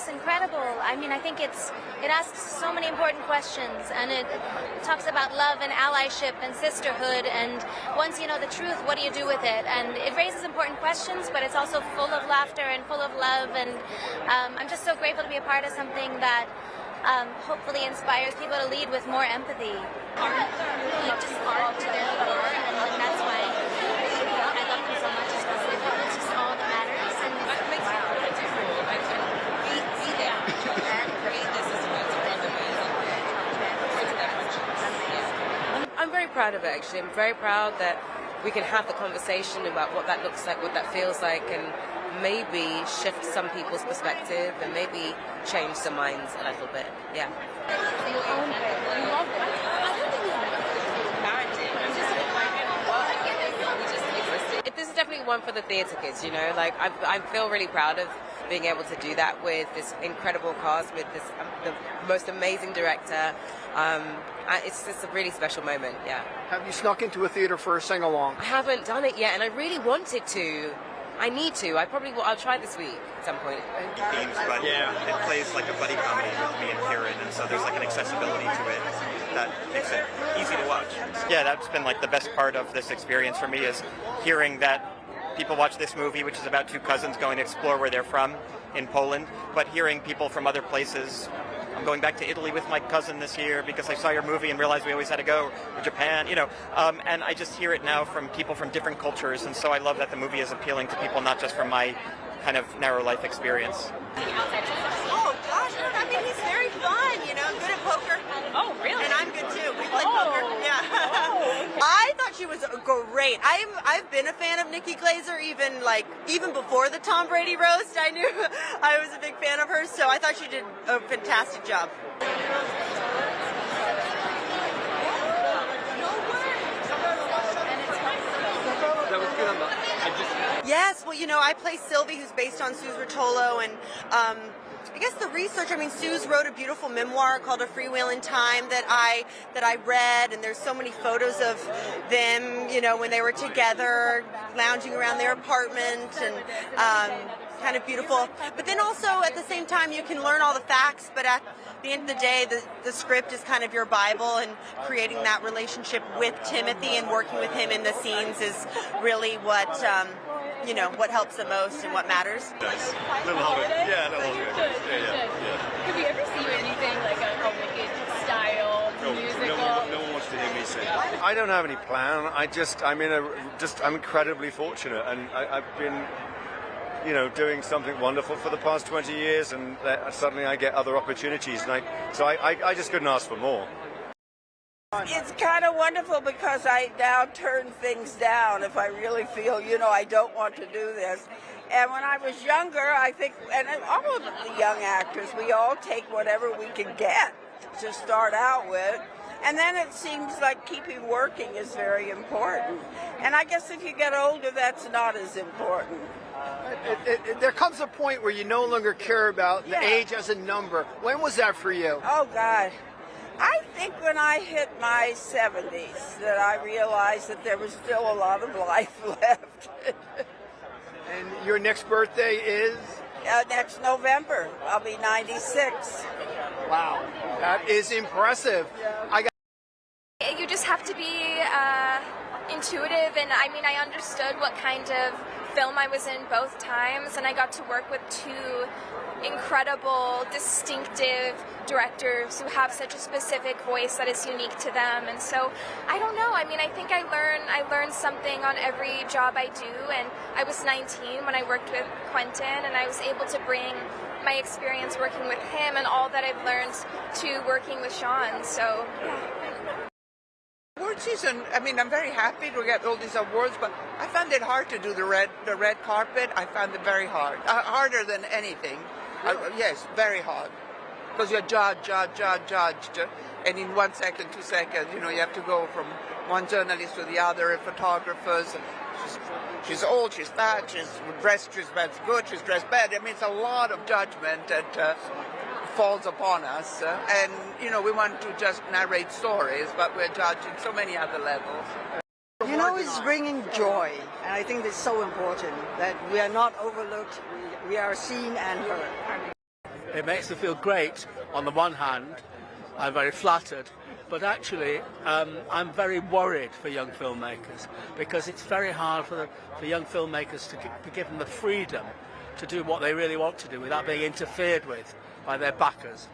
just incredible. I mean, I think it asks so many important questions, and it talks about love and allyship and sisterhood, and once you know the truth, what do you do with it? And it raises important questions, but it's also full of laughter and full of love, and I'm just so grateful to be a part of something that hopefully inspires people to lead with more empathy. Like just art to their core, and that's why I love them so much, is because it's just all that matters. And it makes me feel different. I can be there for each other and create this as well as I'm very proud of it, actually. I'm very proud that we can have the conversation about what that looks like, what that feels like, and maybe shift some people's perspective and maybe change some minds a little bit. Yeah. This is definitely one for the theatre kids, you know. Like I feel really proud of being able to do that with this incredible cast, with this the most amazing director. It's just a really special moment. Yeah. Have you snuck into a theatre for a sing along? I haven't done it yet, and I really wanted to. I need to. I probably will. I'll try this week at some point. Themes, but it plays like a buddy comedy with me and Kieran, and so there's like an accessibility to it that makes it easy to watch. Yeah, that's been like the best part of this experience for me, is hearing that people watch this movie, which is about two cousins going to explore where they're from in Poland, but hearing people from other places. I'm going back to Italy with my cousin this year because I saw your movie and realized we always had to go, or Japan, you know, and I just hear it now from people from different cultures, and so I love that the movie is appealing to people not just from my kind of narrow life experience. Oh gosh, I mean, he's very fun, you know, good at poker. Oh, really? And I'm good too. We play poker. Yeah. I thought she was great. I've been a fan of Nikki Glaser even before the Tom Brady roast. I knew I was a big fan of hers, so I thought she did a fantastic job. Yes, well, you know, I play Sylvie, who's based on Suze Rotolo, and I guess the research, I mean, Suze wrote a beautiful memoir called A Freewheelin' Time that I read, and there's so many photos of them, you know, when they were together, lounging around their apartment, and kind of beautiful. But then also, at the same time, you can learn all the facts, but at the end of the day, the script is kind of your Bible, and creating that relationship with Timothy and working with him in the scenes is really what, you know, what helps the most and what matters. Nice. Little Hobbit. Yeah, Little Hobbit. Yeah. Have you ever seen anything like a Wicked style musical? No one wants to hear me sing. I don't have any plan. I'm incredibly fortunate, and I've been, you know, doing something wonderful for the past 20 years, and suddenly I get other opportunities, and I just couldn't ask for more. It's kind of wonderful because I now turn things down if I really feel, you know, I don't want to do this. And when I was younger, I think, and all of the young actors, we all take whatever we can get to start out with. And then it seems like keeping working is very important. And I guess if you get older, that's not as important. There comes a point where you no longer care about the age as a number. When was that for you? Oh, God. I think when I hit my 70s that I realized that there was still a lot of life left. And your next birthday is? Next November. I'll be 96. Wow, that is impressive. You just have to be intuitive, and I mean, I understood what kind of film I was in both times, and I got to work with two incredible, distinctive directors who have such a specific voice that is unique to them. And so, I don't know, I mean, I think I learned something on every job I do, and I was 19 when I worked with Quentin, and I was able to bring my experience working with him and all that I've learned to working with Sean, so yeah. Award season, I mean, I'm very happy to get all these awards, but I found it hard to do the red carpet. I found it very hard, harder than anything. Yes, very hard, because you're judged, and in 1 second, 2 seconds, you know, you have to go from one journalist to the other, and photographers. She's old, she's fat, she's dressed good, she's dressed bad. I mean, it's a lot of judgment that falls upon us, and you know, we want to just narrate stories, but we're judging so many other levels. You know, it's bringing joy, and I think it's so important that we are not overlooked, we are seen and heard. It makes me feel great. On the one hand, I'm very flattered, but actually I'm very worried for young filmmakers, because it's very hard for young filmmakers to be given the freedom to do what they really want to do without being interfered with by their backers.